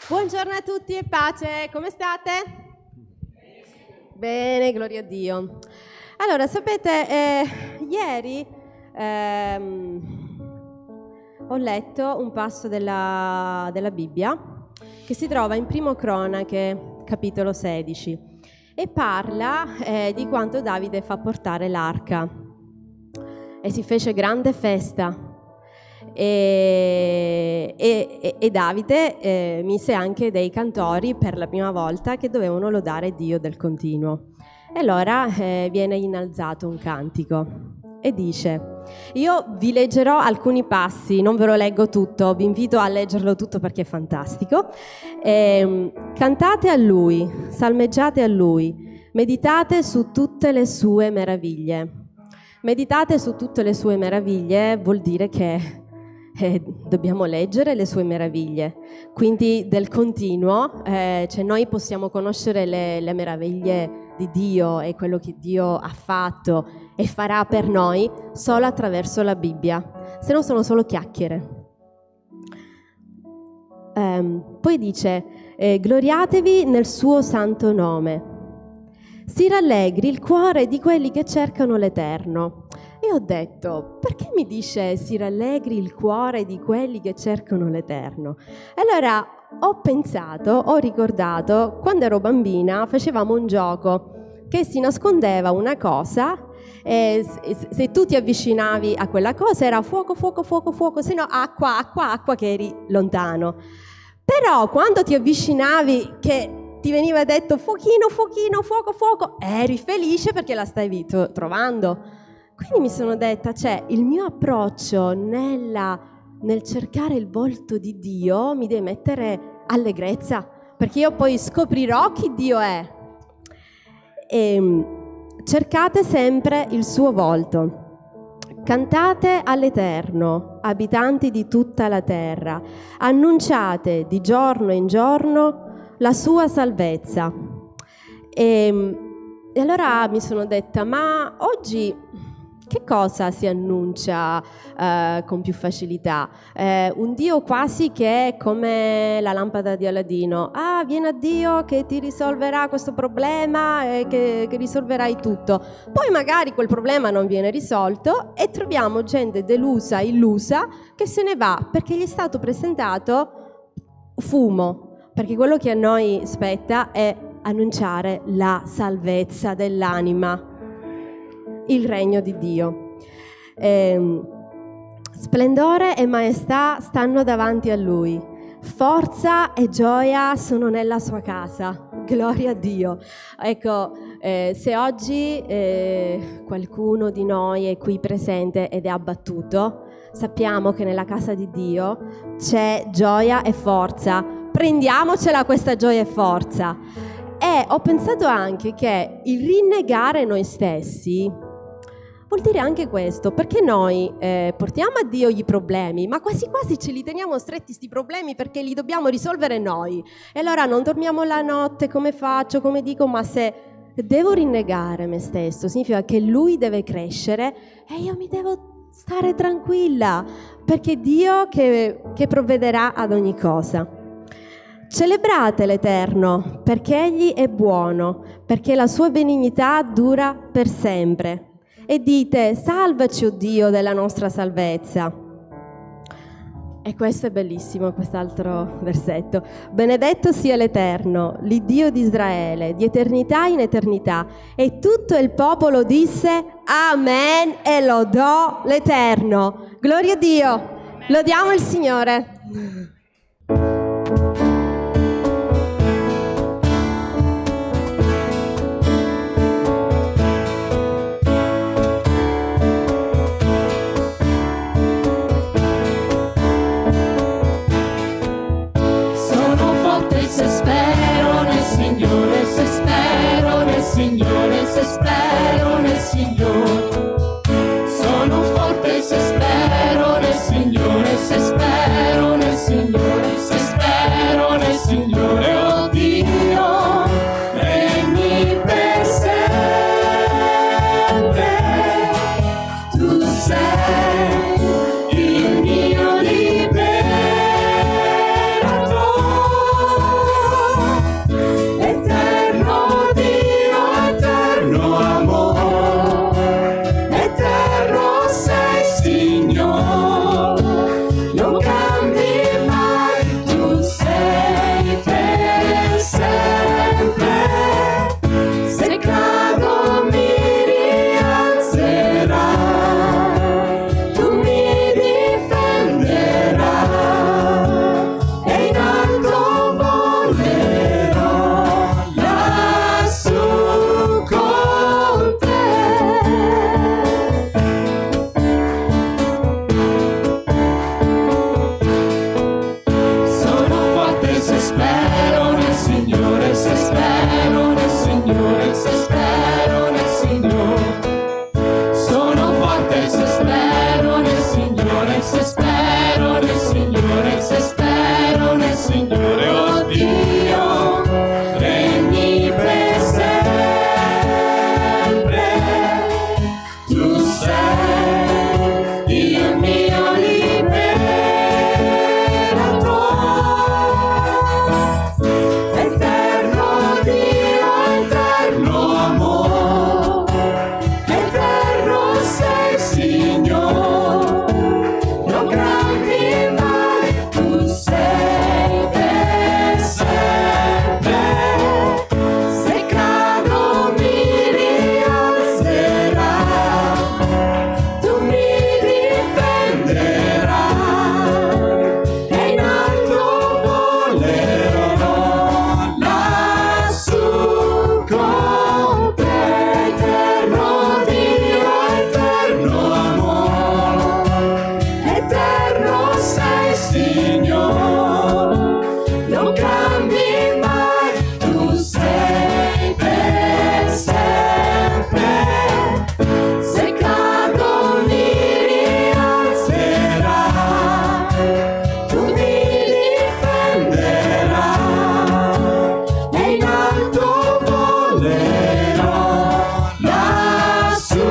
Buongiorno a tutti e pace, come state? Bene, gloria a Dio. Allora, sapete, ieri ho letto un passo della Bibbia che si trova in Primo Cronache, capitolo 16, e parla di quanto Davide fa portare l'arca. E si fece grande festa. E Davide mise anche dei cantori per la prima volta che dovevano lodare Dio del continuo. E allora viene innalzato un cantico e dice: io vi leggerò alcuni passi, non ve lo leggo tutto, vi invito a leggerlo tutto perché è fantastico. Cantate a Lui, salmeggiate a Lui, meditate su tutte le sue meraviglie. Meditate su tutte le sue meraviglie vuol dire che dobbiamo leggere le sue meraviglie, quindi del continuo, cioè noi possiamo conoscere le meraviglie di Dio e quello che Dio ha fatto e farà per noi solo attraverso la Bibbia, se no sono solo chiacchiere. Poi dice: gloriatevi nel suo santo nome, si rallegri il cuore di quelli che cercano l'Eterno. E ho detto: perché mi dice si rallegri il cuore di quelli che cercano l'Eterno? E allora ho ricordato, quando ero bambina facevamo un gioco che si nascondeva una cosa e se tu ti avvicinavi a quella cosa era fuoco, fuoco, fuoco, fuoco, se no acqua, acqua, acqua, che eri lontano. Però quando ti avvicinavi che ti veniva detto fuochino, fuochino, fuoco, fuoco, eri felice perché la stavi trovando. Quindi mi sono detta, cioè, il mio approccio nel cercare il volto di Dio mi deve mettere allegrezza, perché io poi scoprirò chi Dio è. E cercate sempre il suo volto. Cantate all'Eterno, abitanti di tutta la terra. Annunciate di giorno in giorno la sua salvezza. E allora mi sono detta, ma oggi che cosa si annuncia con più facilità? Un Dio quasi che è come la lampada di Aladino. Ah, vieni a Dio che ti risolverà questo problema e che risolverai tutto. Poi magari quel problema non viene risolto e troviamo gente delusa, illusa, che se ne va perché gli è stato presentato fumo. Perché quello che a noi spetta è annunciare la salvezza dell'anima, il regno di Dio. Splendore e maestà stanno davanti a Lui, forza e gioia sono nella sua casa. Gloria a Dio. Ecco, se oggi qualcuno di noi è qui presente ed è abbattuto, sappiamo che nella casa di Dio c'è gioia e forza. Prendiamocela questa gioia e forza. E ho pensato anche che il rinnegare noi stessi vuol dire anche questo, perché noi portiamo a Dio i problemi, ma quasi quasi ce li teniamo stretti sti problemi perché li dobbiamo risolvere noi. E allora non dormiamo la notte, come faccio, come dico, ma se devo rinnegare me stesso, significa che Lui deve crescere e io mi devo stare tranquilla, perché è Dio che provvederà ad ogni cosa. Celebrate l'Eterno, perché Egli è buono, perché la sua benignità dura per sempre. E dite: salvaci, o Dio della nostra salvezza. E questo è bellissimo, quest'altro versetto. Benedetto sia l'Eterno, l'Iddio di Israele, di eternità in eternità. E tutto il popolo disse: Amen, e lodò l'Eterno. Gloria a Dio, lodiamo il Signore. Se spero nel Signore, se spero nel Signore, se spero nel Signore. Sono forte se spero nel Signore, se spero nel Signore, se spero nel Signore. Oh Dio, regni per sempre. Tu sei il mio liberatore. Signore, non cambi mai, tu sei per sempre. Se cado mi rialzerai, tu mi difenderai e in alto volerò lassù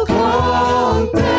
con te.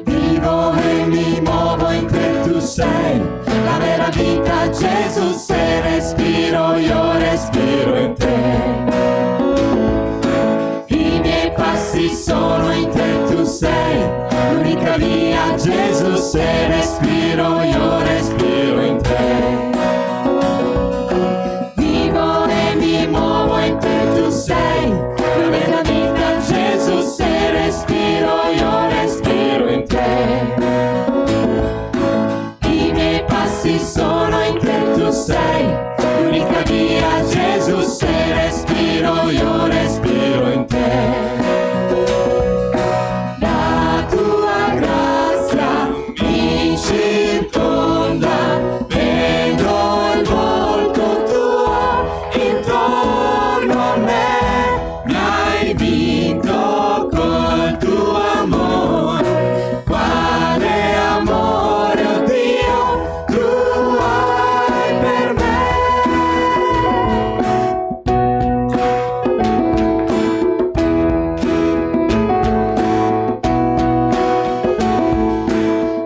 Vivo e mi muovo in te, tu sei la vera vita, Gesù. Se respiro, io respiro in te. I miei passi sono in te, tu sei l'unica via, Gesù. Se respiro, io respiro in te. Vivo e mi muovo in te, tu sei la vera vita, Gesù. Se respiro, io respiro in te. I miei passi sono in te, tu sei l'unica via, Gesù. Se respiro, io respiro in te. La tua grazia mi circonda, vedo il volto tuo intorno a me. Mi hai vinto col tuo amore. Quale amore, oh Dio, tu hai per me.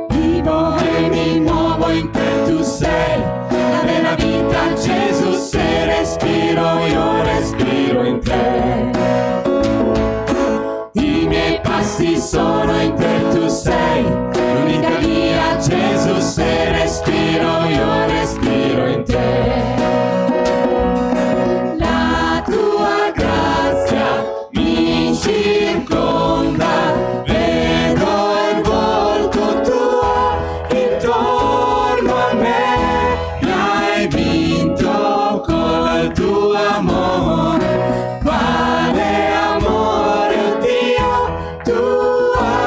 Vivo e mi muovo in te, tu sei la vera vita, Gesù. Se respiro, io respiro in te. I miei passi sono in te, tu sei l'unica via, Gesù. Se respiro, io respiro in te. La tua grazia mi circonda, vedo il volto tuo intorno a me. Mi hai vinto col tuo amore. Quale amore, oh Dio, tu hai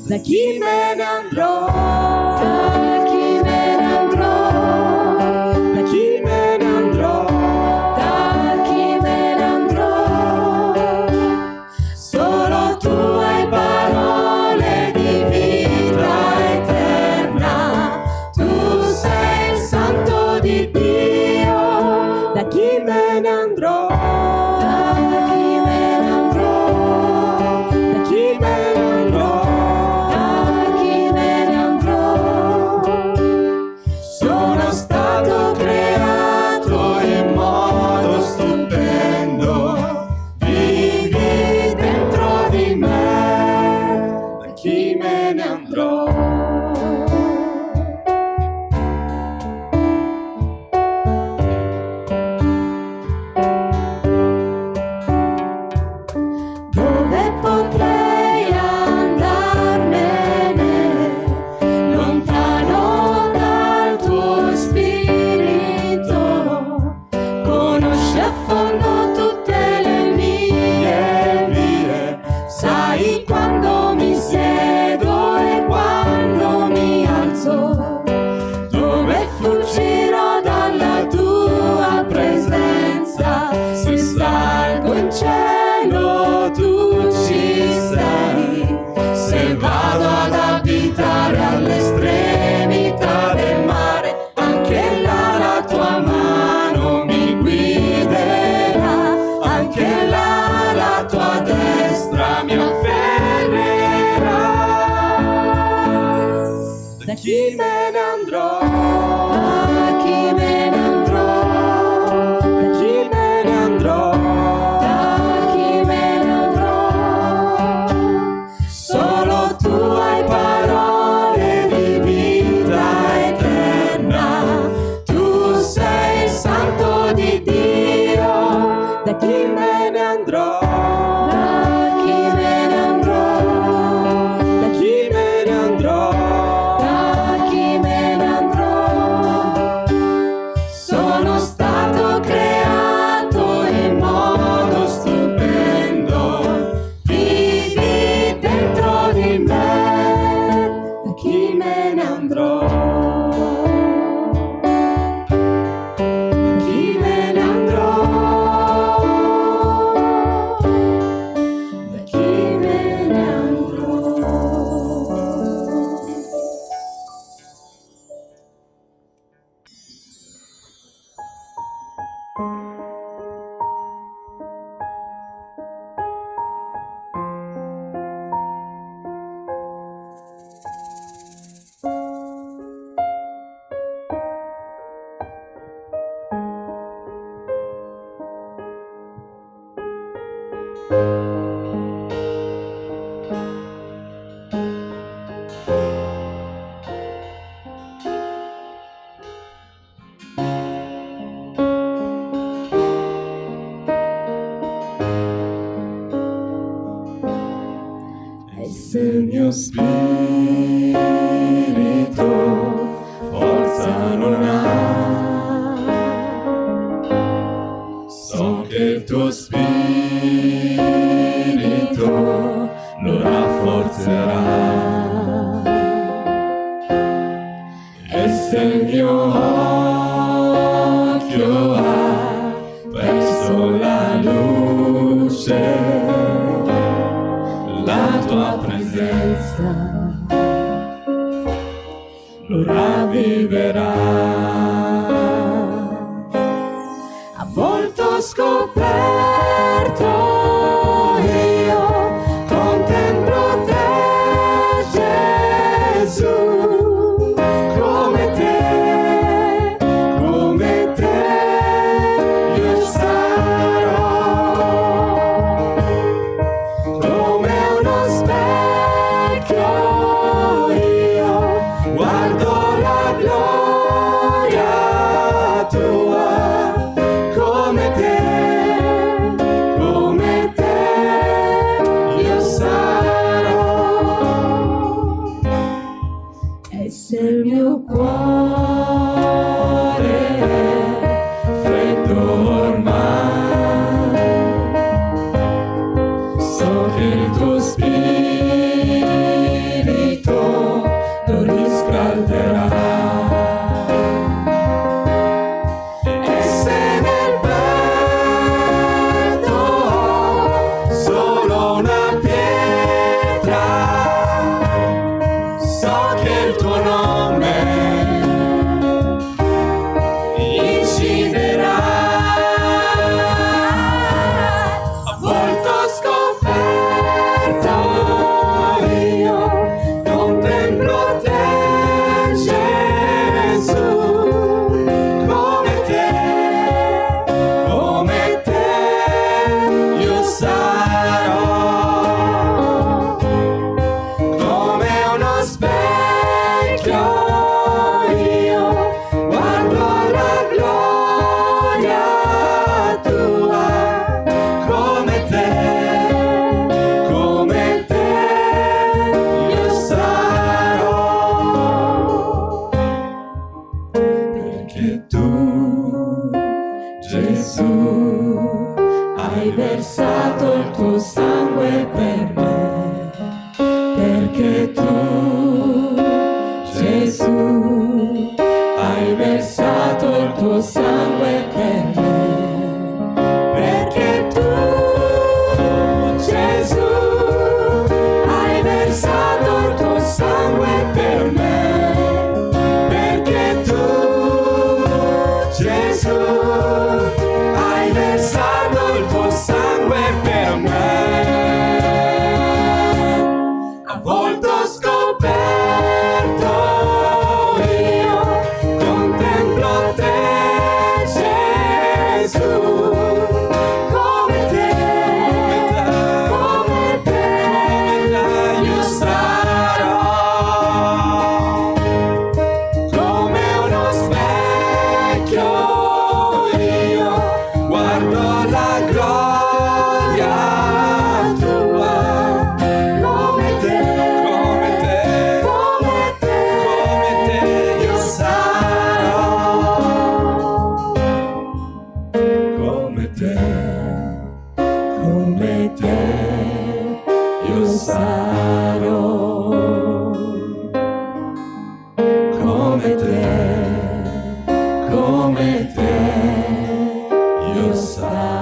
da chi me ne andrò, da chi me ne andrò, da chi me ne andrò, da chi me ne andrò. solo tu hai parole di vita eterna, tu sei il santo di Dio, da chi me ne andrò, da chi me ne andrò, da chi me ne andrò, da chi me ne andrò. sono stato creato in modo stupendo, vivi dentro di me, da chi me ne andrò. Dove potrei andarmene, lontano dal tuo spirito, conosci a fondo tutte le mie vie, sai quando mi siedo e quando mi alzo, dove fuggirò dalla tua presenza, se salgo in cielo tu ci sei, se vado ad abitare all'estremità del mare, anche là la tua mano mi guiderà, anche là la tua destra mi afferrerà. Da chi me ne andrò, Da chi me ne andrò, da chi me ne andrò, da chi me ne andrò. solo tu hai parole di vita eterna, tu sei il santo di Dio, da chi me ne andrò, Da chi me ne andrò, da chi me ne andrò, da chi me ne andrò. sono stato creato in modo stupendo, vivi dentro di me, da chi me ne andrò, da chi me ne andrò, da chi me ne andrò. E se il mio spirito forza non ha, so che il tuo spirito lo rafforzerà. E se il mio occhio ha perso la luce, la tua presenza lo ravviverà. A volto scoperto io contemplo te, Gesù, come te io sarò, come uno specchio io guardo la gloria tua, come te io sarò. E se il mio cuore è freddo ormai, so che il tuo spirito tutto scoperto, io contemplo te, Gesù, come te, io sarò, come uno specchio, io guardo la gloria tua, come te, io sarò, come te, io sarò, come te, io sarò.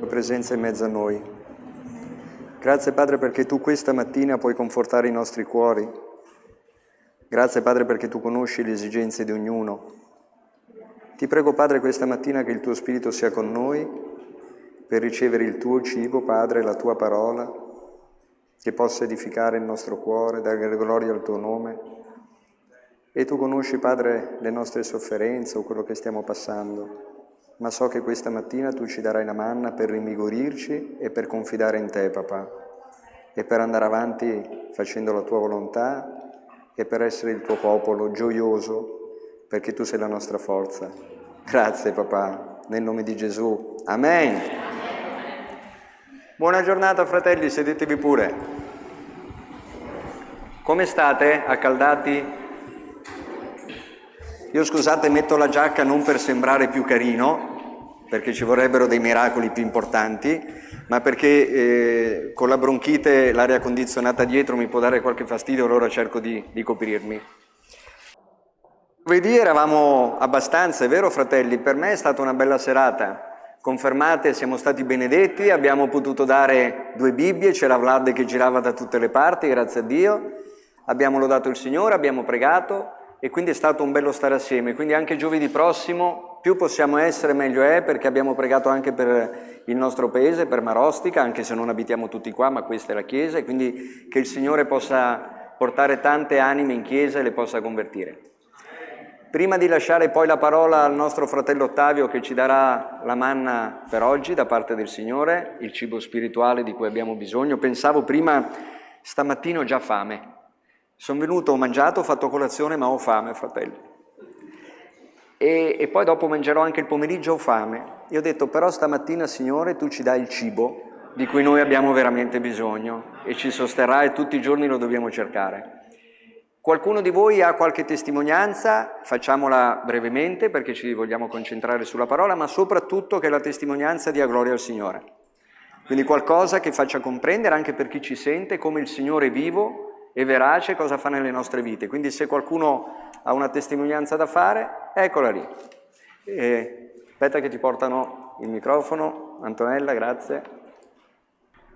tua presenza in mezzo a noi. Grazie Padre perché tu questa mattina puoi confortare i nostri cuori. Grazie Padre perché tu conosci le esigenze di ognuno. Ti prego Padre questa mattina che il tuo Spirito sia con noi per ricevere il tuo cibo, Padre, la tua parola, che possa edificare il nostro cuore, dare gloria al tuo nome. E tu conosci Padre le nostre sofferenze o quello che stiamo passando. Ma so che questa mattina tu ci darai la manna per rinvigorirci e per confidare in te, papà, e per andare avanti facendo la tua volontà e per essere il tuo popolo gioioso, perché tu sei la nostra forza. Grazie, papà, nel nome di Gesù. Amen. Buona giornata, fratelli, sedetevi pure. Come state? Accaldati? Io, scusate, metto la giacca non per sembrare più carino, perché ci vorrebbero dei miracoli più importanti, ma perché con la bronchite l'aria condizionata dietro mi può dare qualche fastidio, allora cerco di coprirmi. Giovedì eravamo abbastanza, è vero fratelli? Per me è stata una bella serata. Confermate, siamo stati benedetti, abbiamo potuto dare 2 Bibbie, c'era Vlad che girava da tutte le parti, grazie a Dio. Abbiamo lodato il Signore, abbiamo pregato. E quindi è stato un bello stare assieme, quindi anche giovedì prossimo più possiamo essere meglio è, perché abbiamo pregato anche per il nostro paese, per Marostica, anche se non abitiamo tutti qua, ma questa è la Chiesa, e quindi che il Signore possa portare tante anime in Chiesa e le possa convertire. Prima di lasciare poi la parola al nostro fratello Ottavio che ci darà la manna per oggi da parte del Signore, il cibo spirituale di cui abbiamo bisogno, pensavo prima, stamattina ho già fame. Sono venuto, ho mangiato, ho fatto colazione, ma ho fame, fratelli. E poi dopo mangerò anche il pomeriggio, ho fame. Io ho detto, però stamattina, Signore, tu ci dai il cibo di cui noi abbiamo veramente bisogno e ci sosterrà e tutti i giorni lo dobbiamo cercare. Qualcuno di voi ha qualche testimonianza? Facciamola brevemente perché ci vogliamo concentrare sulla parola, ma soprattutto che la testimonianza dia gloria al Signore. Quindi qualcosa che faccia comprendere anche per chi ci sente come il Signore è vivo e verace cosa fa nelle nostre vite. Quindi se qualcuno ha una testimonianza da fare, eccola lì. Aspetta che ti portano il microfono. Antonella, grazie.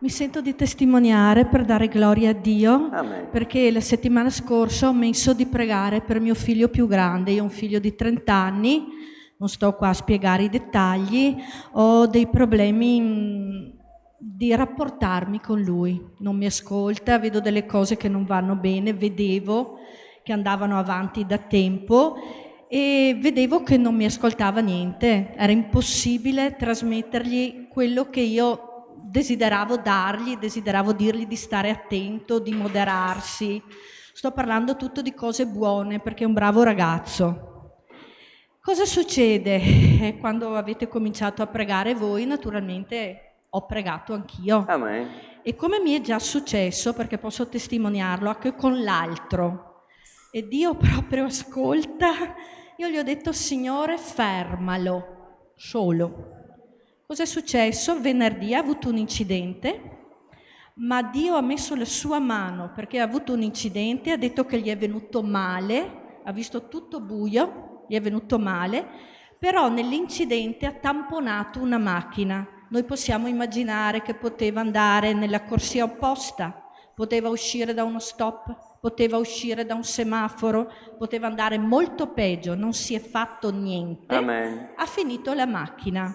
Mi sento di testimoniare per dare gloria a Dio. Amen. Perché la settimana scorsa ho messo di pregare per mio figlio più grande. Io ho un figlio di 30 anni, non sto qua a spiegare i dettagli, ho dei problemi di rapportarmi con lui, non mi ascolta, vedo delle cose che non vanno bene, vedevo che andavano avanti da tempo e vedevo che non mi ascoltava niente, era impossibile trasmettergli quello che io desideravo dargli, desideravo dirgli di stare attento, di moderarsi. Sto parlando tutto di cose buone perché è un bravo ragazzo. Cosa succede? Quando avete cominciato a pregare voi, naturalmente ho pregato anch'io. Amen. E come mi è già successo, perché posso testimoniarlo anche con l'altro, e Dio proprio ascolta, io gli ho detto, Signore, fermalo, solo. Cos'è successo? Venerdì ha avuto un incidente, ma Dio ha messo la sua mano, perché ha avuto un incidente, ha detto che gli è venuto male, ha visto tutto buio, gli è venuto male, però nell'incidente ha tamponato una macchina. Noi possiamo immaginare che poteva andare nella corsia opposta, poteva uscire da uno stop, poteva uscire da un semaforo, poteva andare molto peggio, non si è fatto niente, Amen. ha finito la macchina.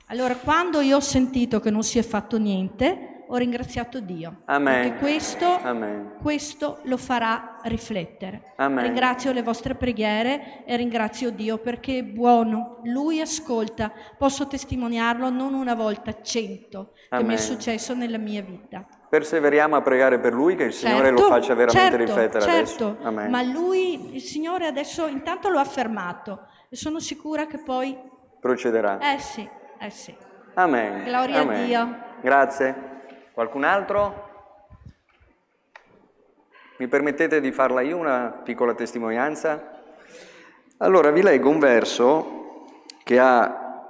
Allora, quando io ho sentito che non si è fatto niente, ho ringraziato Dio, Amen. perché Amen. questo lo farà riflettere. Amen. Ringrazio le vostre preghiere e ringrazio Dio perché è buono, Lui ascolta, posso testimoniarlo non una volta, 100, che mi Amen. è successo nella mia vita. Perseveriamo a pregare per lui, che il Signore lo faccia veramente riflettere adesso. Amen. Ma lui, il Signore adesso intanto lo ha fermato e sono sicura che poi... Procederà. Sì. Amen. Gloria Amen. a Dio. Grazie. Qualcun altro? Mi permettete di farla io una piccola testimonianza? Allora vi leggo un verso che ha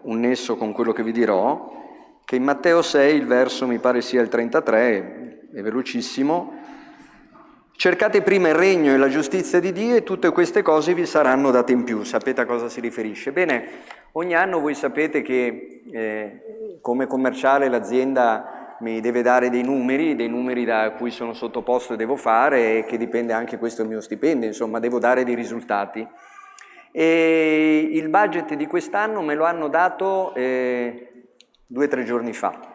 un nesso con quello che vi dirò, che in Matteo 6, il verso mi pare sia il 33, è velocissimo. Cercate prima il regno e la giustizia di Dio e tutte queste cose vi saranno date in più. Sapete a cosa si riferisce? Bene, ogni anno voi sapete che come commerciale l'azienda mi deve dare dei numeri da cui sono sottoposto e devo fare, e che dipende anche questo il mio stipendio, insomma devo dare dei risultati. E il budget di quest'anno me lo hanno dato 2 o 3 giorni fa.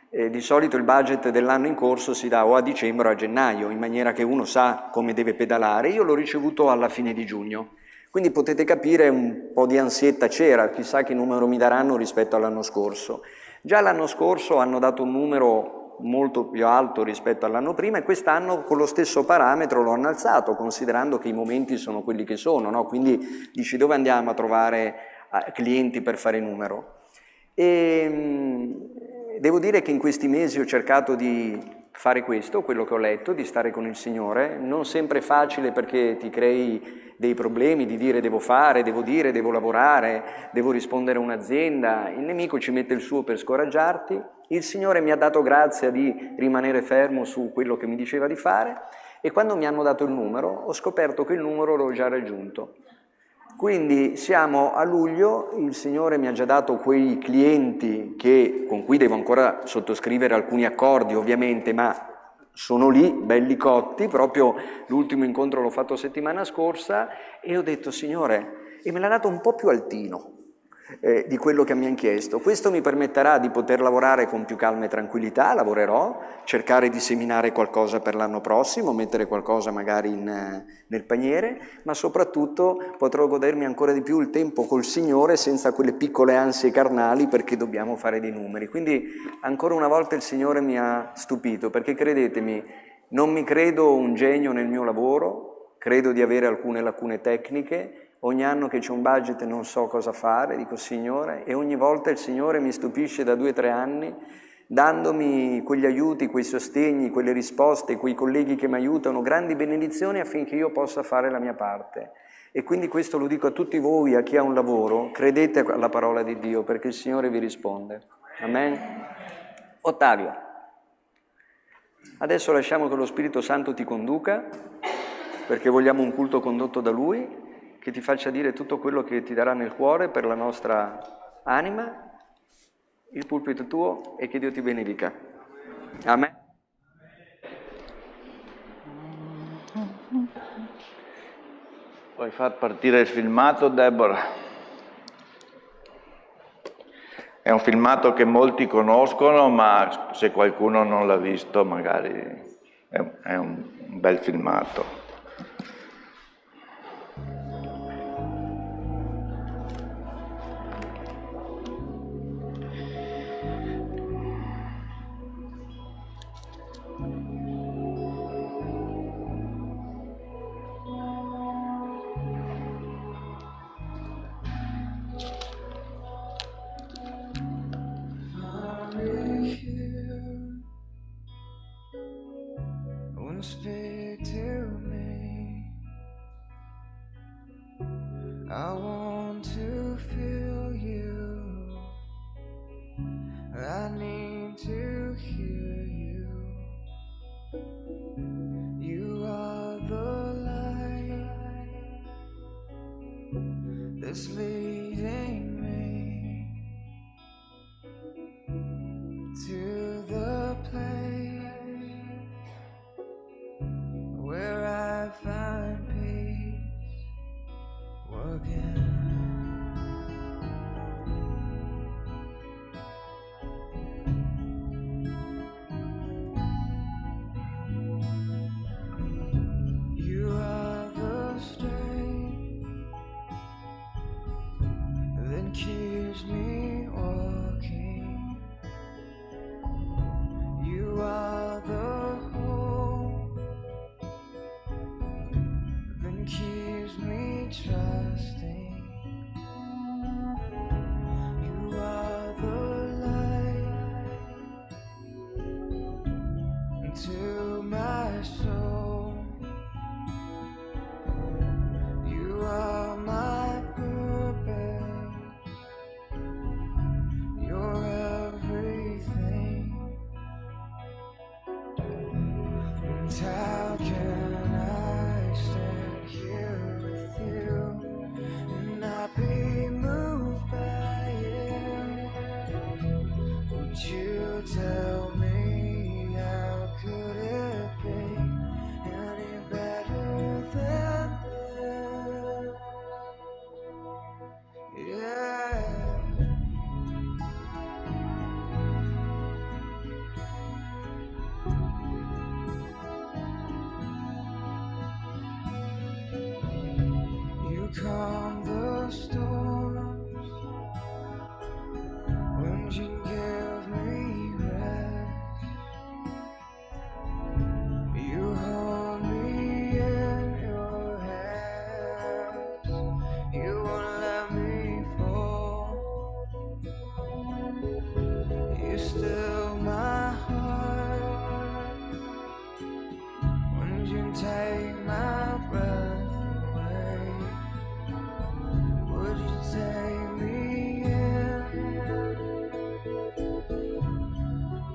Di solito il budget dell'anno in corso si dà o a dicembre o a gennaio, in maniera che uno sa come deve pedalare. Io l'ho ricevuto alla fine di giugno, quindi potete capire un po' di ansietta c'era, chissà che numero mi daranno rispetto all'anno scorso. Già l'anno scorso hanno dato un numero molto più alto rispetto all'anno prima e quest'anno con lo stesso parametro lo hanno alzato, considerando che i momenti sono quelli che sono, no? Quindi dici dove andiamo a trovare clienti per fare numero? Devo dire che in questi mesi ho cercato di fare questo, quello che ho letto, di stare con il Signore, non sempre facile perché ti crei dei problemi di dire devo fare, devo lavorare, devo rispondere a un'azienda, il nemico ci mette il suo per scoraggiarti, il Signore mi ha dato grazia di rimanere fermo su quello che mi diceva di fare e quando mi hanno dato il numero ho scoperto che il numero l'ho già raggiunto. Quindi siamo a luglio, il Signore mi ha già dato quei clienti con cui devo ancora sottoscrivere alcuni accordi ovviamente, ma sono lì, belli cotti, proprio l'ultimo incontro l'ho fatto settimana scorsa e ho detto Signore, e me l'ha dato un po' più altino di quello che mi hanno chiesto. Questo mi permetterà di poter lavorare con più calma e tranquillità, lavorerò, cercare di seminare qualcosa per l'anno prossimo, mettere qualcosa magari nel paniere, ma soprattutto potrò godermi ancora di più il tempo col Signore senza quelle piccole ansie carnali perché dobbiamo fare dei numeri. Quindi ancora una volta il Signore mi ha stupito, perché credetemi, non mi credo un genio nel mio lavoro, credo di avere alcune lacune tecniche. Ogni anno che c'è un budget non so cosa fare, dico Signore, e ogni volta il Signore mi stupisce da 2 o 3 anni, dandomi quegli aiuti, quei sostegni, quelle risposte, quei colleghi che mi aiutano, grandi benedizioni affinché io possa fare la mia parte. E quindi questo lo dico a tutti voi, a chi ha un lavoro, credete alla parola di Dio perché il Signore vi risponde. Amen? Ottavio, adesso lasciamo che lo Spirito Santo ti conduca, perché vogliamo un culto condotto da Lui, che ti faccia dire tutto quello che ti darà nel cuore per la nostra anima. Il pulpito è tuo e che Dio ti benedica. Amen. Puoi far partire il filmato, Deborah? È un filmato che molti conoscono, ma se qualcuno non l'ha visto magari è un bel filmato. Speak to me. I want to feel you. I need to hear you. You are the light that's leading me. you tell me how could it be any better than this? Yeah. You calm the storms when you give me rest. You hold me in your hands. You won't let me fall. You still my heart when you take my breath away. Would you take me in?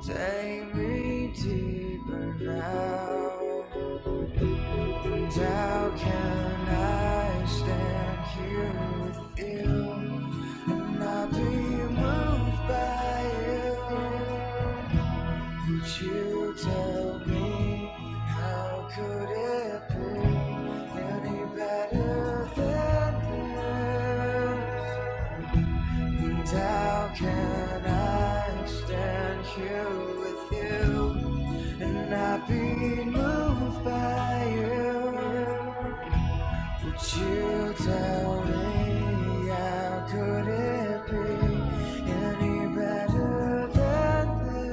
Take me deeper now. And how can I stand here with you and not be moved by you? Would you tell me how could it be any better than this? And how can I stand here with you and not be moved by you? Would you tell me how could it be any better than this?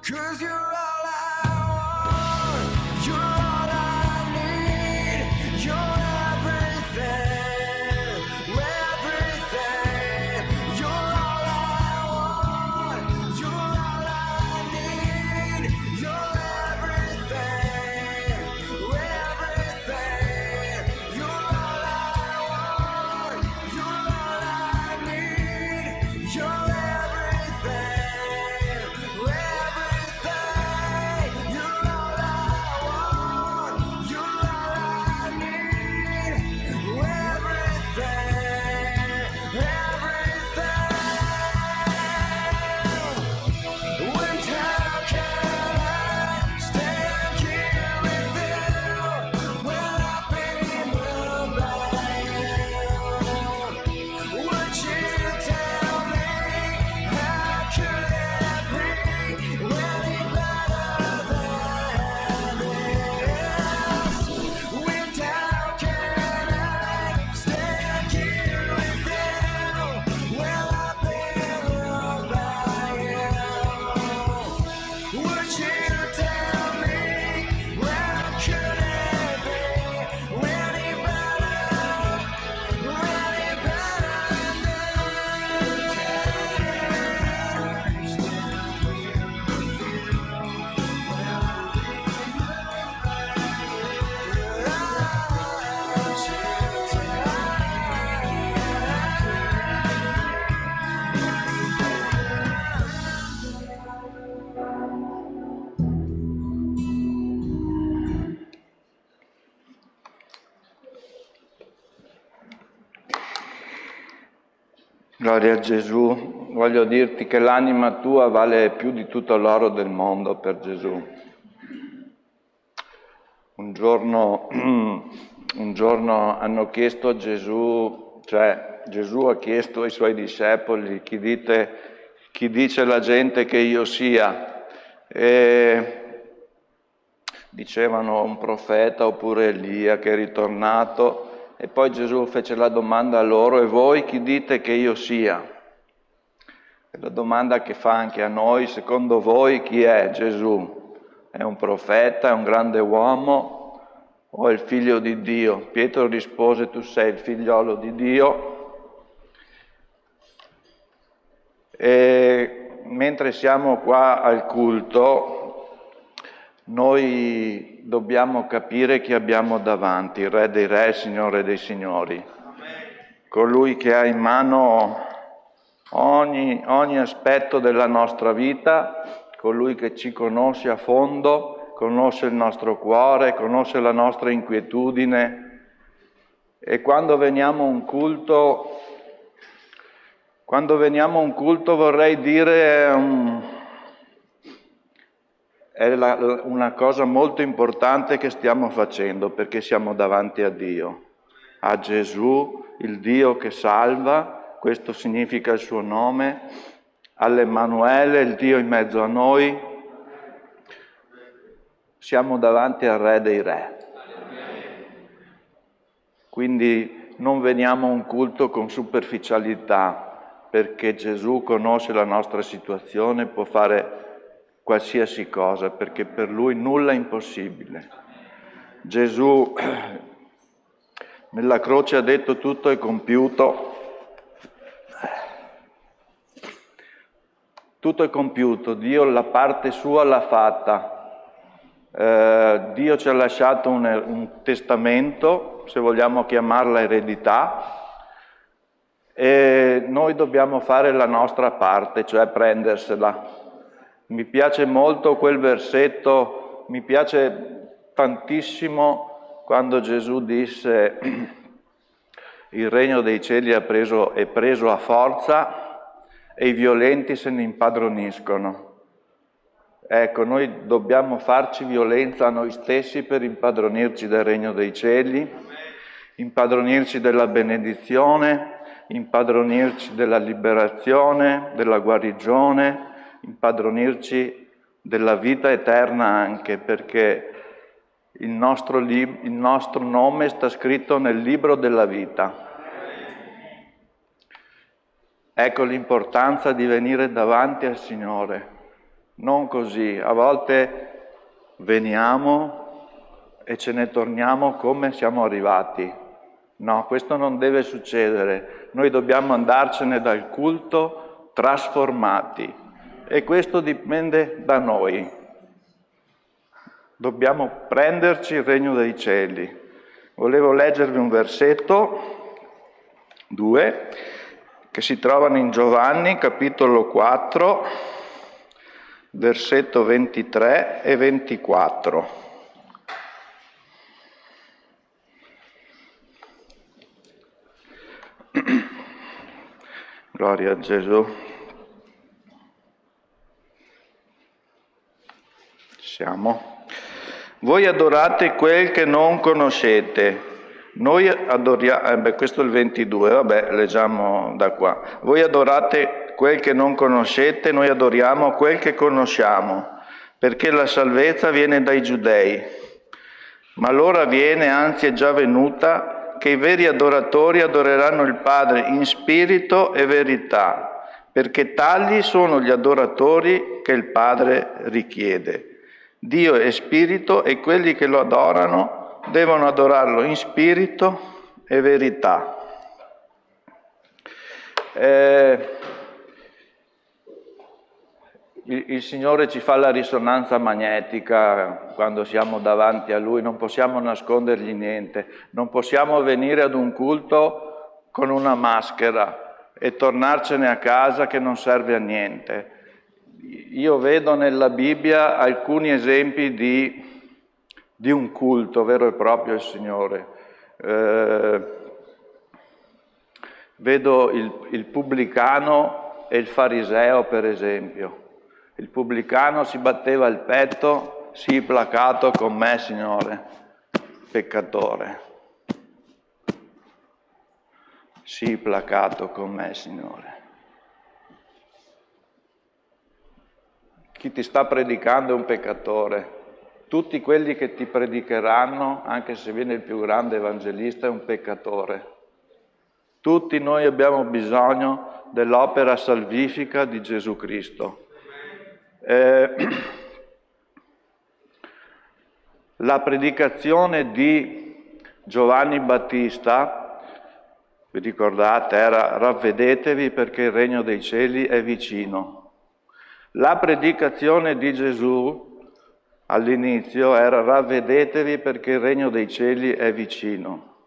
'Cause you're all I want, you're all I need, you're everything, everything. You're all I want, you're all I need, you're everything, everything. You're all I want, you're all I need, you're everything, everything. You're all I want, you're all I need, everything, everything. When how can I stand here with you when I've been moved by you? Would you tell me how could it be any better than this? When how can I stand here with you when I've been moved by you? Would you tell me how could it be any better Gloria a Gesù, voglio dirti che l'anima tua vale più di tutto l'oro del mondo per Gesù. Un giorno hanno chiesto a Gesù, cioè Gesù ha chiesto ai suoi discepoli chi dice la gente che io sia, e dicevano un profeta oppure Elia che è ritornato. E poi Gesù fece la domanda a loro: e voi chi dite che io sia? È la domanda che fa anche a noi: secondo voi chi è Gesù? È un profeta, è un grande uomo o è il figlio di Dio? Pietro rispose: tu sei il figliolo di Dio. E mentre siamo qua al culto, noi dobbiamo capire chi abbiamo davanti: il Re dei Re, il Signore dei Signori. Colui che ha in mano ogni aspetto della nostra vita, colui che ci conosce a fondo, conosce il nostro cuore, conosce la nostra inquietudine. E quando veniamo a un culto Quando veniamo a un culto vorrei dire una cosa molto importante che stiamo facendo, perché siamo davanti a Dio, a Gesù, il Dio che salva, questo significa il suo nome, all'Emanuele, il Dio in mezzo a noi. Siamo davanti al Re dei Re. Quindi non veniamo a un culto con superficialità, perché Gesù conosce la nostra situazione, può fare qualsiasi cosa, perché per Lui nulla è impossibile. Gesù nella croce ha detto tutto è compiuto. Tutto è compiuto, Dio la parte sua l'ha fatta. Dio ci ha lasciato un testamento, se vogliamo chiamarla eredità, e noi dobbiamo fare la nostra parte, cioè prendersela. Mi piace molto quel versetto, mi piace tantissimo quando Gesù disse il regno dei cieli è preso a forza e i violenti se ne impadroniscono. Ecco, noi dobbiamo farci violenza a noi stessi per impadronirci del regno dei cieli, impadronirci della benedizione, impadronirci della liberazione, della guarigione, impadronirci della vita eterna anche, perché il nostro nome sta scritto nel libro della vita. Ecco l'importanza di venire davanti al Signore, non così. A volte veniamo e ce ne torniamo come siamo arrivati. No, questo non deve succedere. Noi dobbiamo andarcene dal culto trasformati. E questo dipende da noi. Dobbiamo prenderci il regno dei cieli. Volevo leggervi un versetto, 2, che si trovano in Giovanni, capitolo 4, versetto 23 e 24. Gloria a Gesù. Siamo. Voi adorate quel che non conoscete. Noi adoriamo, questo è il 22, vabbè, leggiamo da qua. Voi adorate quel che non conoscete, noi adoriamo quel che conosciamo, perché la salvezza viene dai giudei. Ma l'ora viene, anzi è già venuta, che i veri adoratori adoreranno il Padre in spirito e verità, perché tali sono gli adoratori che il Padre richiede. Dio è spirito e quelli che lo adorano devono adorarlo in spirito e verità. Il Signore ci fa la risonanza magnetica quando siamo davanti a Lui, non possiamo nascondergli niente, non possiamo venire ad un culto con una maschera e tornarcene a casa che non serve a niente. Io vedo nella Bibbia alcuni esempi di un culto vero e proprio al Signore. Vedo il pubblicano e il fariseo, per esempio. Il pubblicano si batteva il petto, sii placato con me, Signore, peccatore. Sii placato con me, Signore. Chi ti sta predicando è un peccatore. Tutti quelli che ti predicheranno, anche se viene il più grande evangelista, è un peccatore. Tutti noi abbiamo bisogno dell'opera salvifica di Gesù Cristo. La predicazione di Giovanni Battista, vi ricordate, era ravvedetevi perché il regno dei cieli è vicino. La predicazione di Gesù all'inizio era ravvedetevi perché il regno dei cieli è vicino.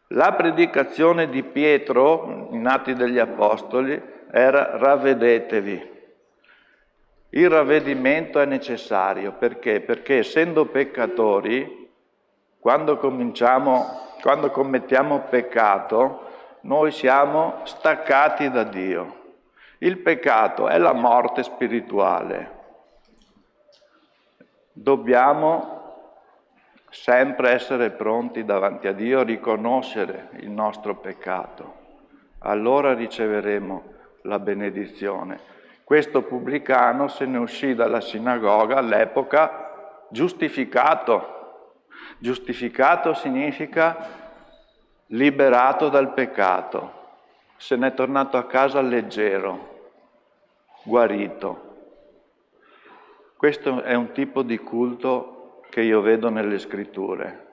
La predicazione di Pietro, in Atti degli Apostoli, era ravvedetevi. Il ravvedimento è necessario, perché? Perché essendo peccatori, quando commettiamo peccato, noi siamo staccati da Dio. Il peccato è la morte spirituale. Dobbiamo sempre essere pronti davanti a Dio a riconoscere il nostro peccato. Allora riceveremo la benedizione. Questo pubblicano se ne uscì dalla sinagoga all'epoca giustificato. Giustificato significa liberato dal peccato. Se n'è tornato a casa leggero, guarito. Questo è un tipo di culto che io vedo nelle scritture.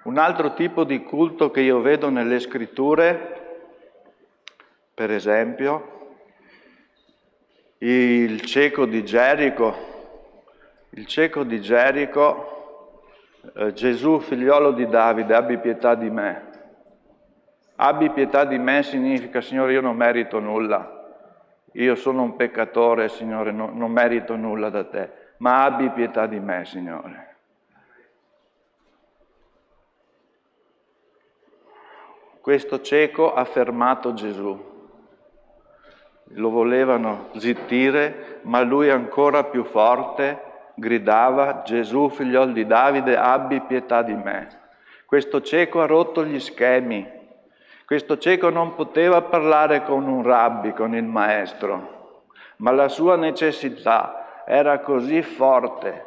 Un altro tipo di culto che io vedo nelle scritture, per esempio, il cieco di Gerico. Il cieco di Gerico, Gesù, figliolo di Davide, abbi pietà di me. Abbi pietà di me significa, Signore, io non merito nulla. Io sono un peccatore, Signore, non merito nulla da te, ma abbi pietà di me, Signore. Questo cieco ha fermato Gesù. Lo volevano zittire, ma lui ancora più forte gridava: Gesù, figliol di Davide, abbi pietà di me. Questo cieco ha rotto gli schemi. Questo cieco non poteva parlare con un rabbi, con il maestro, ma la sua necessità era così forte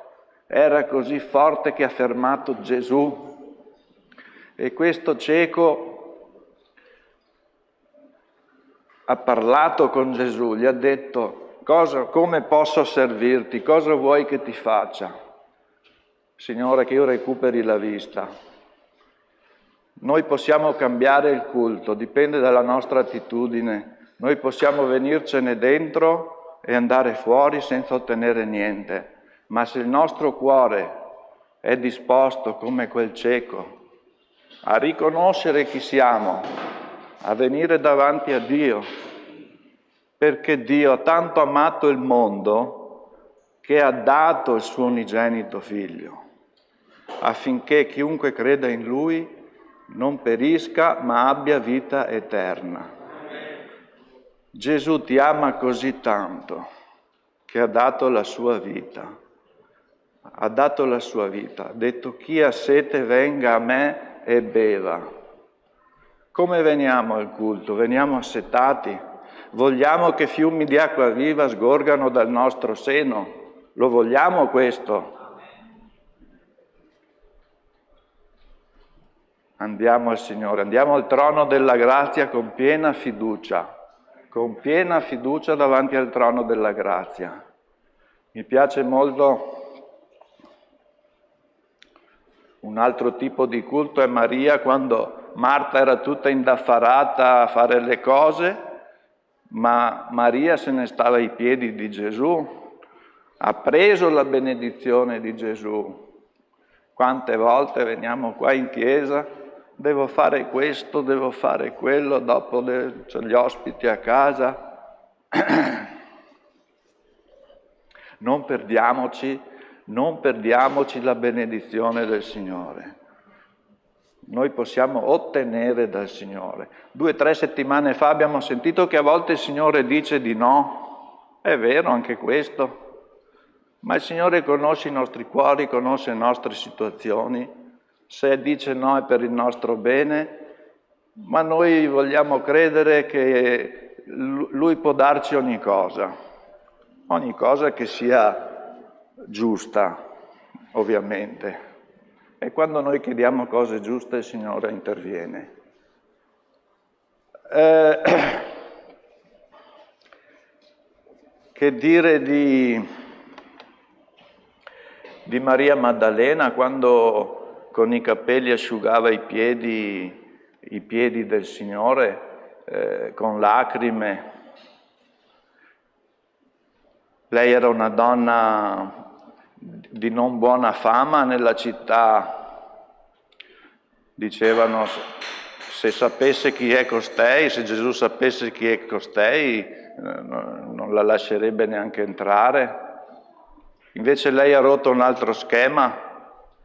che ha fermato Gesù. E questo cieco ha parlato con Gesù, gli ha detto: come posso servirti? Cosa vuoi che ti faccia? Signore, che io recuperi la vista. Noi possiamo cambiare il culto, dipende dalla nostra attitudine. Noi possiamo venircene dentro e andare fuori senza ottenere niente. Ma se il nostro cuore è disposto, come quel cieco, a riconoscere chi siamo, a venire davanti a Dio, perché Dio ha tanto amato il mondo che ha dato il suo unigenito Figlio, affinché chiunque creda in Lui non perisca, ma abbia vita eterna. Gesù ti ama così tanto che ha dato la sua vita. Ha dato la sua vita. Ha detto: chi ha sete venga a me e beva. Come veniamo al culto? Veniamo assetati. Vogliamo che fiumi di acqua viva sgorgano dal nostro seno. Lo vogliamo questo? Andiamo al Signore, andiamo al trono della grazia con piena fiducia davanti al trono della grazia. Mi piace molto un altro tipo di culto, è Maria, quando Marta era tutta indaffarata a fare le cose, ma Maria se ne stava ai piedi di Gesù, ha preso la benedizione di Gesù. Quante volte veniamo qua in chiesa, devo fare questo, devo fare quello, dopo c'ho gli ospiti a casa. Non perdiamoci la benedizione del Signore. Noi possiamo ottenere dal Signore. 2 o 3 settimane fa abbiamo sentito che a volte il Signore dice di no. È vero anche questo. Ma il Signore conosce i nostri cuori, conosce le nostre situazioni. Se dice no è per il nostro bene, ma noi vogliamo credere che Lui può darci ogni cosa che sia giusta, ovviamente. E quando noi chiediamo cose giuste, il Signore interviene. Che dire di Maria Maddalena quando con i capelli asciugava i piedi del Signore con lacrime? Lei era una donna di non buona fama nella città. Dicevano, se sapesse chi è costei, se Gesù sapesse chi è costei, non la lascerebbe neanche entrare. Invece lei ha rotto un altro schema,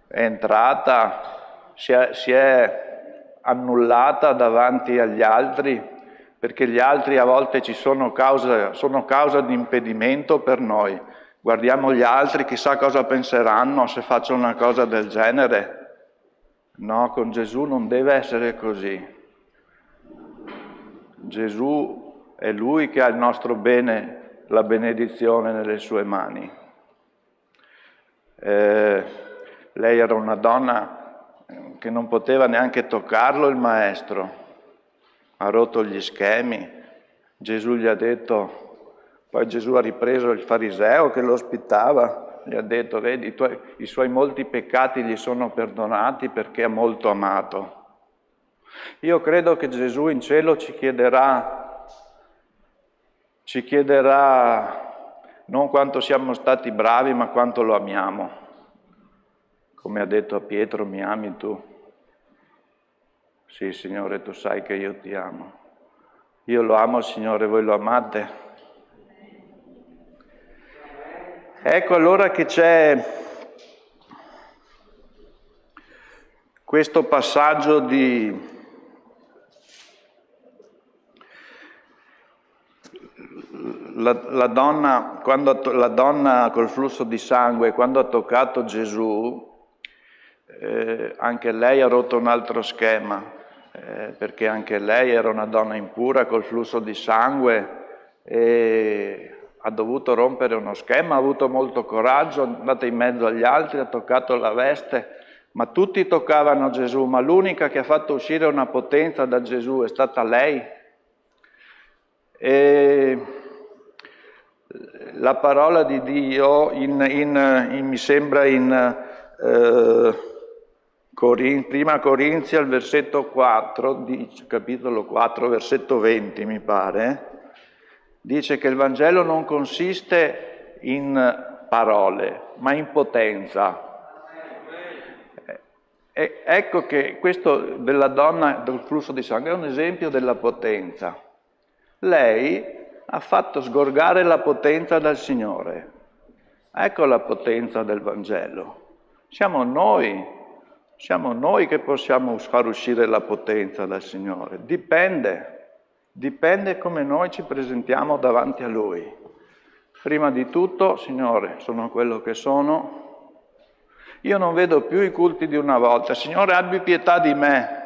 è entrata, si è annullata davanti agli altri, perché gli altri a volte sono causa di impedimento per noi. Guardiamo gli altri, chissà cosa penseranno se faccio una cosa del genere. No, con Gesù non deve essere così. Gesù è Lui che ha il nostro bene, la benedizione nelle sue mani. Lei era una donna che non poteva neanche toccarlo il maestro, ha rotto gli schemi. Gesù gli ha detto, poi Gesù ha ripreso il fariseo che lo ospitava, gli ha detto, vedi, i suoi molti peccati gli sono perdonati perché ha molto amato. Io credo che Gesù in cielo ci chiederà non quanto siamo stati bravi, ma quanto lo amiamo. Come ha detto a Pietro, mi ami tu? Sì, Signore, tu sai che io ti amo. Io lo amo, Signore, voi lo amate? Ecco allora che c'è questo passaggio di la donna col flusso di sangue, quando ha toccato Gesù, anche lei ha rotto un altro schema, perché anche lei era una donna impura col flusso di sangue e ha dovuto rompere uno schema, ha avuto molto coraggio, è andata in mezzo agli altri, ha toccato la veste, ma tutti toccavano Gesù, ma l'unica che ha fatto uscire una potenza da Gesù è stata lei. E la parola di Dio, mi sembra in Prima Corinzi al versetto 4, capitolo 4, versetto 20 mi pare, dice che il Vangelo non consiste in parole, ma in potenza. E ecco che questo della donna del flusso di sangue è un esempio della potenza. Lei ha fatto sgorgare la potenza dal Signore. Ecco la potenza del Vangelo. Siamo noi che possiamo far uscire la potenza dal Signore. Dipende come noi ci presentiamo davanti a Lui. Prima di tutto, Signore, sono quello che sono. Io non vedo più i culti di una volta. Signore, abbi pietà di me.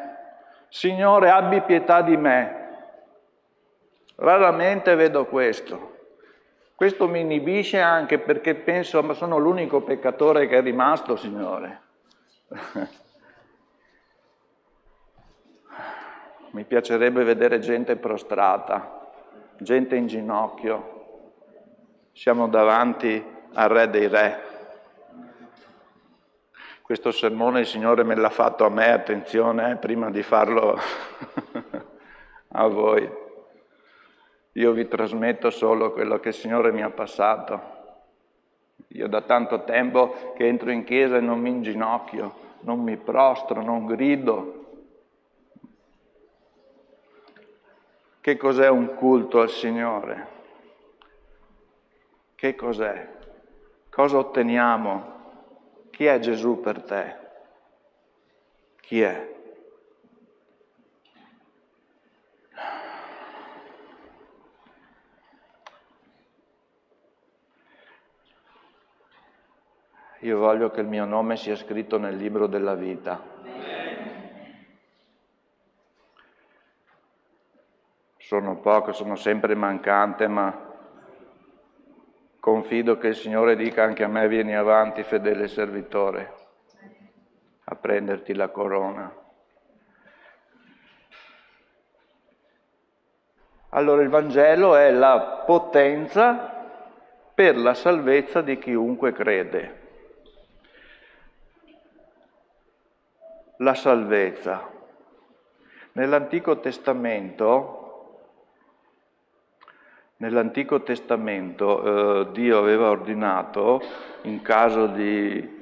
Signore, abbi pietà di me. Raramente vedo questo. Questo mi inibisce anche perché penso, ma sono l'unico peccatore che è rimasto, Signore. Mi piacerebbe vedere gente prostrata, gente in ginocchio. Siamo davanti al Re dei Re. Questo sermone il Signore me l'ha fatto a me, attenzione, prima di farlo a voi. Io vi trasmetto solo quello che il Signore mi ha passato. Io da tanto tempo che entro in chiesa e non mi inginocchio, non mi prostro, non grido. Che cos'è un culto al Signore? Che cos'è? Cosa otteniamo? Chi è Gesù per te? Chi è? Io voglio che il mio nome sia scritto nel libro della vita. Sono poco, sono sempre mancante, ma confido che il Signore dica anche a me: vieni avanti, fedele servitore, a prenderti la corona. Allora il Vangelo è la potenza per la salvezza di chiunque crede. La salvezza. Nell'Antico Testamento Dio aveva ordinato, in caso di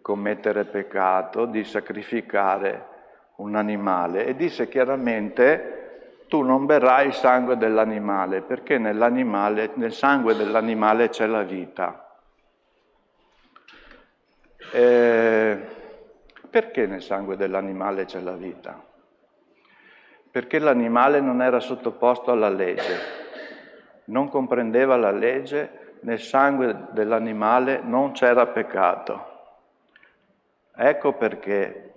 commettere peccato, di sacrificare un animale e disse chiaramente: tu non berrai il sangue dell'animale, perché nel sangue dell'animale c'è la vita. Perché nel sangue dell'animale c'è la vita? Perché l'animale non era sottoposto alla legge, non comprendeva la legge, nel sangue dell'animale non c'era peccato. Ecco perché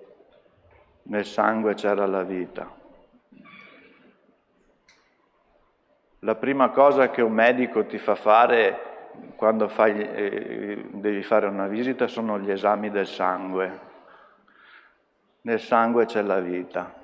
nel sangue c'era la vita. La prima cosa che un medico ti fa fare quando devi fare una visita sono gli esami del sangue. Nel sangue c'è la vita.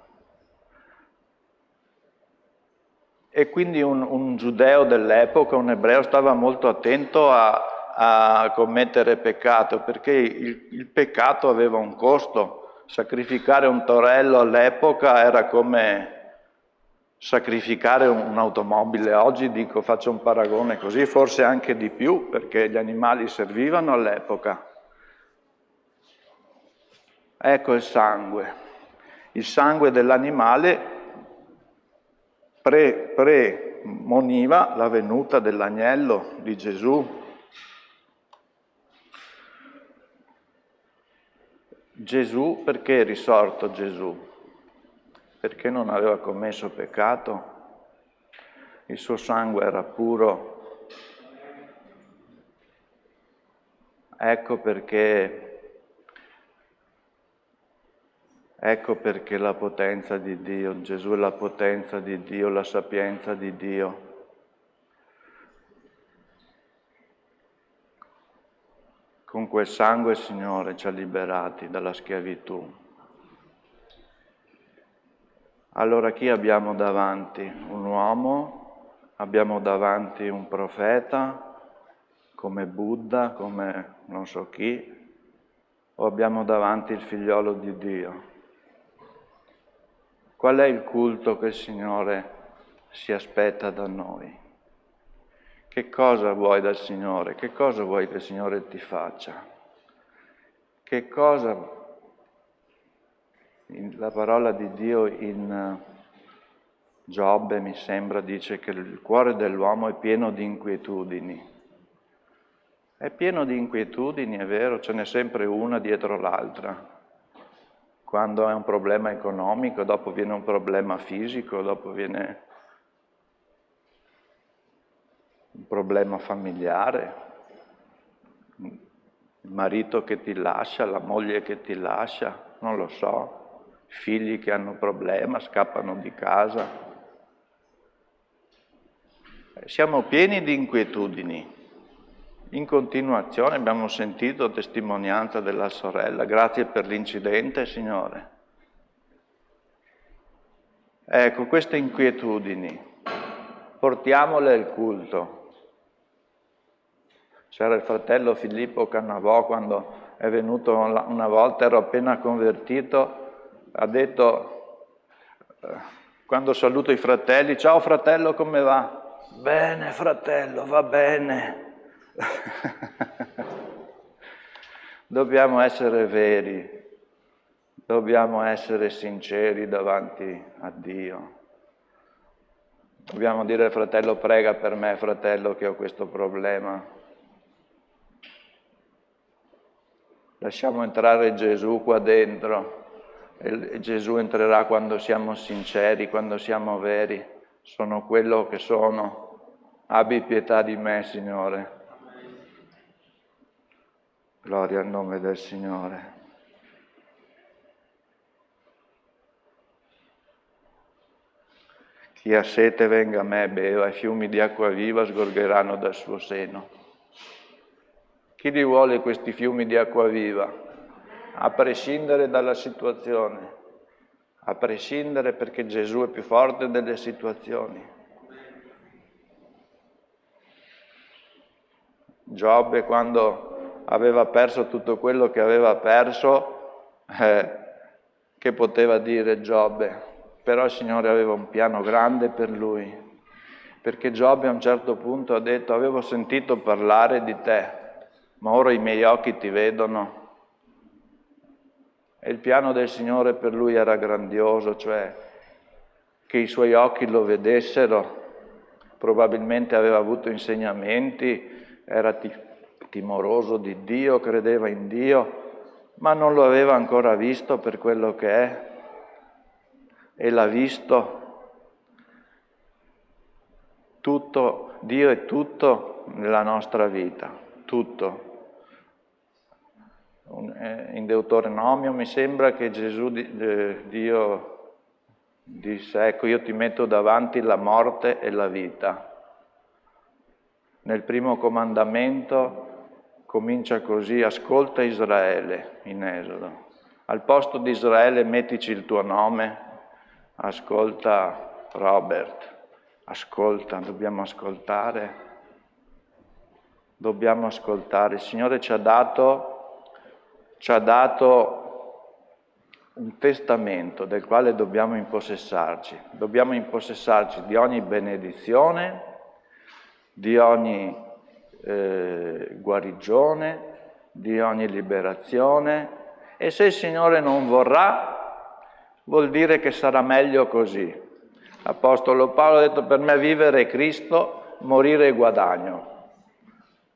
E quindi un giudeo dell'epoca, un ebreo, stava molto attento a commettere peccato, perché il peccato aveva un costo. Sacrificare un torello all'epoca era come sacrificare un'automobile. Oggi dico, faccio un paragone così, forse anche di più, perché gli animali servivano all'epoca. Ecco il sangue dell'animale premoniva la venuta dell'agnello di Gesù. Gesù, perché è risorto Gesù? Perché non aveva commesso peccato, il suo sangue era puro. Ecco perché la potenza di Dio, Gesù è la potenza di Dio, la sapienza di Dio. Con quel sangue, Signore, ci ha liberati dalla schiavitù. Allora chi abbiamo davanti? Un uomo? Abbiamo davanti un profeta, come Buddha, come non so chi? O abbiamo davanti il figliolo di Dio? Qual è il culto che il Signore si aspetta da noi? Che cosa vuoi dal Signore? Che cosa vuoi che il Signore ti faccia? Che cosa... La parola di Dio in Giobbe, mi sembra, dice che il cuore dell'uomo è pieno di inquietudini. È pieno di inquietudini, è vero, ce n'è sempre una dietro l'altra. Quando è un problema economico, dopo viene un problema fisico, dopo viene un problema familiare, il marito che ti lascia, la moglie che ti lascia, non lo so. Figli che hanno problema, scappano di casa. Siamo pieni di inquietudini. In continuazione abbiamo sentito testimonianza della sorella. Grazie per l'incidente, Signore. Ecco, queste inquietudini, portiamole al culto. C'era il fratello Filippo Cannavò quando è venuto una volta, ero appena convertito, ha detto, quando saluto i fratelli, ciao fratello, come va? Bene fratello, va bene. Dobbiamo essere veri, dobbiamo essere sinceri davanti a Dio. Dobbiamo dire al fratello, prega per me fratello che ho questo problema. Lasciamo entrare Gesù qua dentro. E Gesù entrerà quando siamo sinceri, quando siamo veri. Sono quello che sono. Abbi pietà di me, Signore. Gloria al nome del Signore. Chi ha sete venga a me, beva, e fiumi di acqua viva sgorgeranno dal suo seno. Chi li vuole questi fiumi di acqua viva? A prescindere dalla situazione, a prescindere perché Gesù è più forte delle situazioni. Giobbe, quando aveva perso tutto quello che aveva perso, che poteva dire Giobbe? Però il Signore aveva un piano grande per lui, perché Giobbe a un certo punto ha detto, avevo sentito parlare di te, ma ora i miei occhi ti vedono. E il piano del Signore per lui era grandioso, cioè che i suoi occhi lo vedessero. Probabilmente aveva avuto insegnamenti, era timoroso di Dio, credeva in Dio, ma non lo aveva ancora visto per quello che è, e l'ha visto. Tutto, Dio è tutto nella nostra vita, tutto. In Deuteronomio mi sembra che Gesù, Dio disse: ecco, io ti metto davanti la morte e la vita. Nel primo comandamento comincia così: ascolta Israele, in Esodo. Al posto di Israele mettici il tuo nome, ascolta Robert, ascolta, dobbiamo ascoltare. Il Signore ci ha dato un testamento del quale dobbiamo impossessarci. Dobbiamo impossessarci di ogni benedizione, di ogni guarigione, di ogni liberazione, e se il Signore non vorrà, vuol dire che sarà meglio così. L'Apostolo Paolo ha detto: per me vivere è Cristo, morire è guadagno.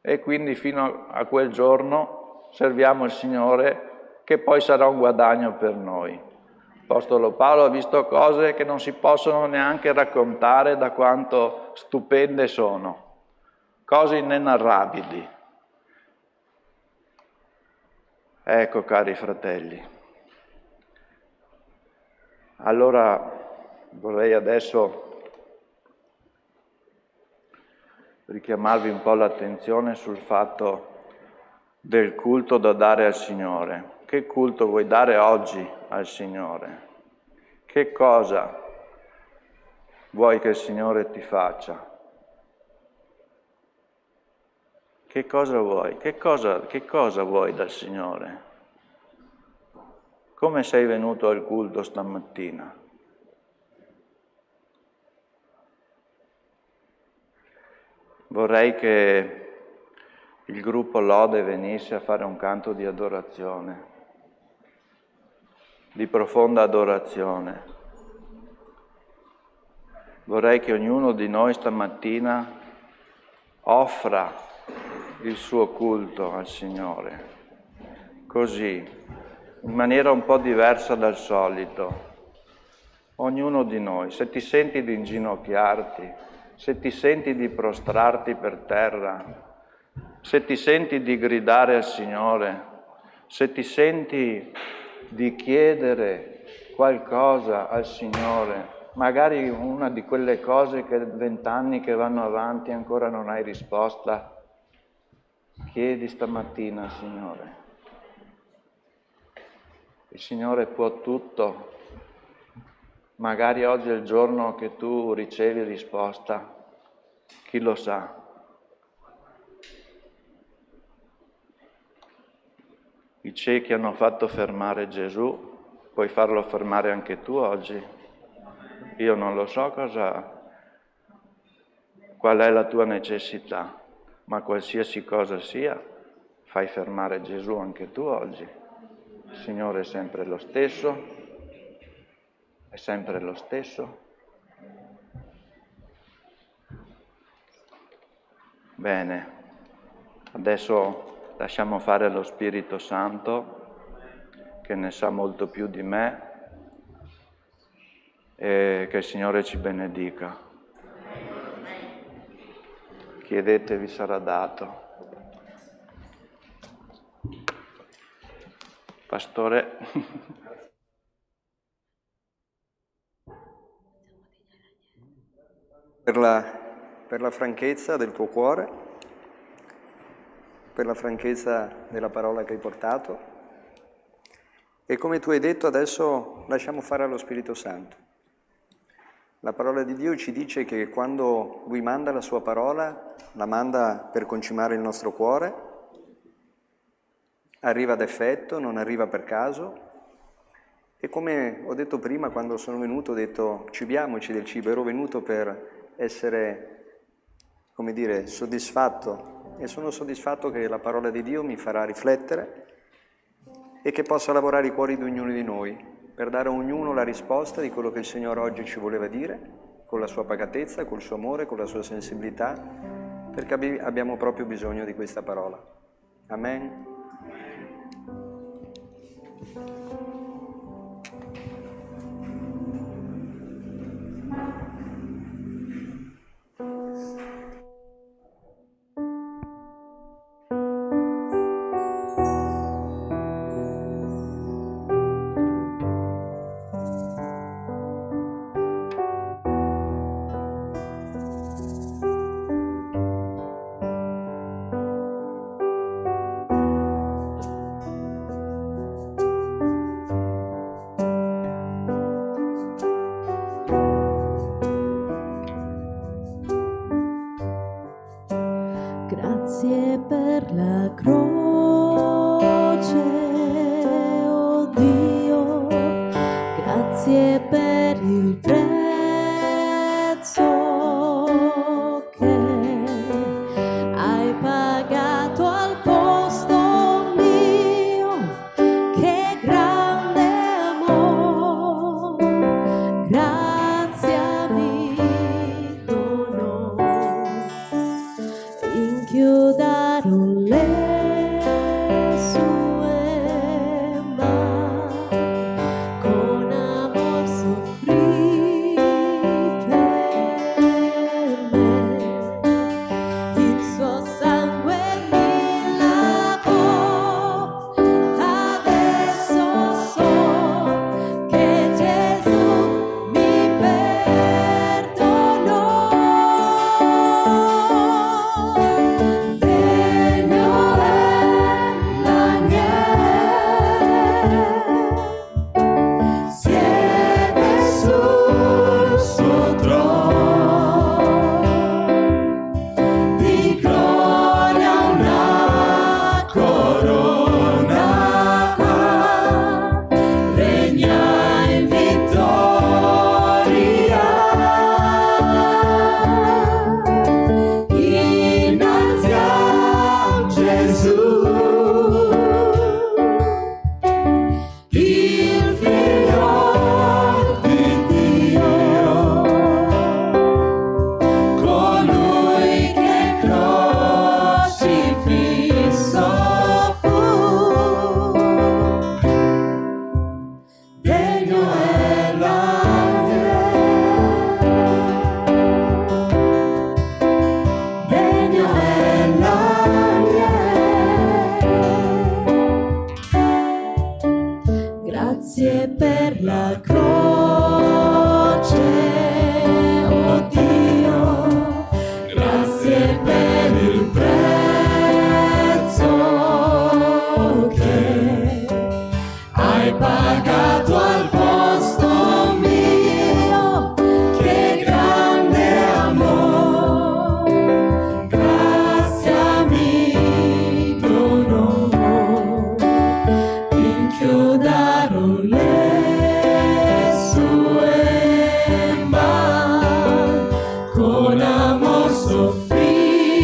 E quindi fino a quel giorno serviamo il Signore, che poi sarà un guadagno per noi. L'Apostolo Paolo ha visto cose che non si possono neanche raccontare da quanto stupende sono, cose inenarrabili. Ecco, cari fratelli, allora vorrei adesso richiamarvi un po' l'attenzione sul fatto del culto da dare al Signore. Che culto vuoi dare oggi al Signore? Che cosa vuoi che il Signore ti faccia? Che cosa vuoi? Che cosa vuoi dal Signore? Come sei venuto al culto stamattina? Vorrei che il gruppo Lode venisse a fare un canto di adorazione, di profonda adorazione. Vorrei che ognuno di noi stamattina offra il suo culto al Signore, così, in maniera un po' diversa dal solito. Ognuno di noi, se ti senti di inginocchiarti, se ti senti di prostrarti per terra, se ti senti di gridare al Signore, se ti senti di chiedere qualcosa al Signore, magari una di quelle cose che 20 anni che vanno avanti e ancora non hai risposta, chiedi stamattina al Signore. Il Signore può tutto. Magari oggi è il giorno che tu ricevi risposta, chi lo sa. I ciechi hanno fatto fermare Gesù, puoi farlo fermare anche tu oggi. Io non lo so qual è la tua necessità, ma qualsiasi cosa sia, fai fermare Gesù anche tu oggi. Il Signore è sempre lo stesso. È sempre lo stesso? Bene, adesso lasciamo fare allo Spirito Santo, che ne sa molto più di me, e che il Signore ci benedica. Chiedete, vi sarà dato. Pastore. Per la franchezza del tuo cuore, per la franchezza della parola che hai portato, e come tu hai detto adesso lasciamo fare allo Spirito Santo. La parola di Dio ci dice che quando Lui manda la sua parola, la manda per concimare il nostro cuore, arriva ad effetto, non arriva per caso. E come ho detto prima, quando sono venuto, ho detto cibiamoci del cibo, ero venuto per essere, come dire, soddisfatto, e sono soddisfatto che la parola di Dio mi farà riflettere e che possa lavorare i cuori di ognuno di noi per dare a ognuno la risposta di quello che il Signore oggi ci voleva dire, con la sua pacatezza, col suo amore, con la sua sensibilità, perché abbiamo proprio bisogno di questa parola. Amen. Grazie per la croce, oh Dio, grazie per il prezzo che hai pagato al posto mio, che grande amore, grazie amico no. Inchiodarono le sue mani, con amor soffrì per me, il suo sangue mi lavò, adesso so che Gesù mi perdonò. Degno è l'agnello, siede sul suo trono, di gloria una corona, regna in vittoria, innanzi a Gesù, il figlio di Dio, colui che crocifisso fu. Degno è l'agnello, degno è l'agnello. Grazie per la croce, oh Dio, grazie per il prezzo che hai pagato al posto mio, che grande amore, grazie mi donò. Inchiodarono le sue mani, con amor soffrì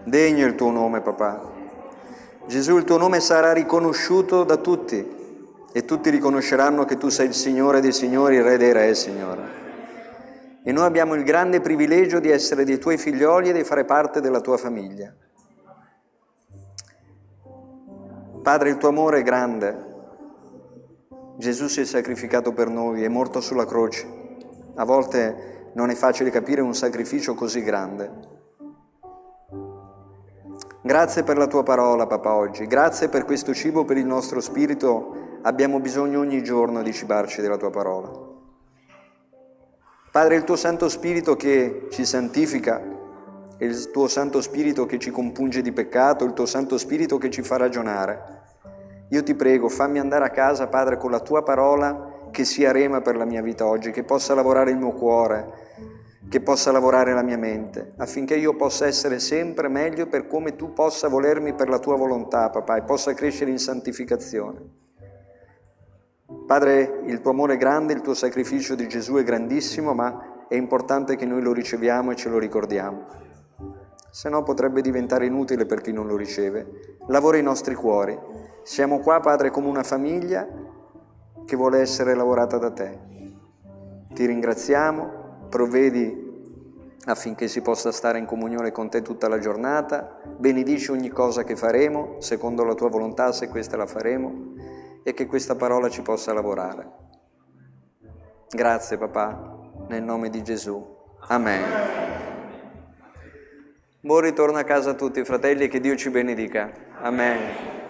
Degno è il tuo nome, papà. Gesù, il tuo nome sarà riconosciuto da tutti e tutti riconosceranno che tu sei il Signore dei Signori, il Re dei Re, Signore. E noi abbiamo il grande privilegio di essere dei tuoi figlioli e di fare parte della tua famiglia. Padre, il tuo amore è grande. Gesù si è sacrificato per noi, è morto sulla croce. A volte non è facile capire un sacrificio così grande. Grazie per la tua parola, papà, oggi. Grazie per questo cibo per il nostro spirito. Abbiamo bisogno ogni giorno di cibarci della tua parola. Padre, il tuo Santo Spirito che ci santifica, il tuo Santo Spirito che ci compunge di peccato, il tuo Santo Spirito che ci fa ragionare. Io ti prego, fammi andare a casa, Padre, con la tua parola che sia rema per la mia vita oggi, che possa lavorare il mio cuore, che possa lavorare la mia mente, affinché io possa essere sempre meglio per come tu possa volermi per la tua volontà, papà, e possa crescere in santificazione. Padre, il tuo amore è grande, il tuo sacrificio di Gesù è grandissimo, ma è importante che noi lo riceviamo e ce lo ricordiamo. Se no potrebbe diventare inutile per chi non lo riceve. Lavora i nostri cuori. Siamo qua, Padre, come una famiglia che vuole essere lavorata da te. Ti ringraziamo. Provvedi affinché si possa stare in comunione con te tutta la giornata, benedici ogni cosa che faremo, secondo la tua volontà, se questa la faremo, e che questa parola ci possa lavorare. Grazie, papà, nel nome di Gesù. Amen. Buon ritorno a casa a tutti, fratelli, e che Dio ci benedica. Amen.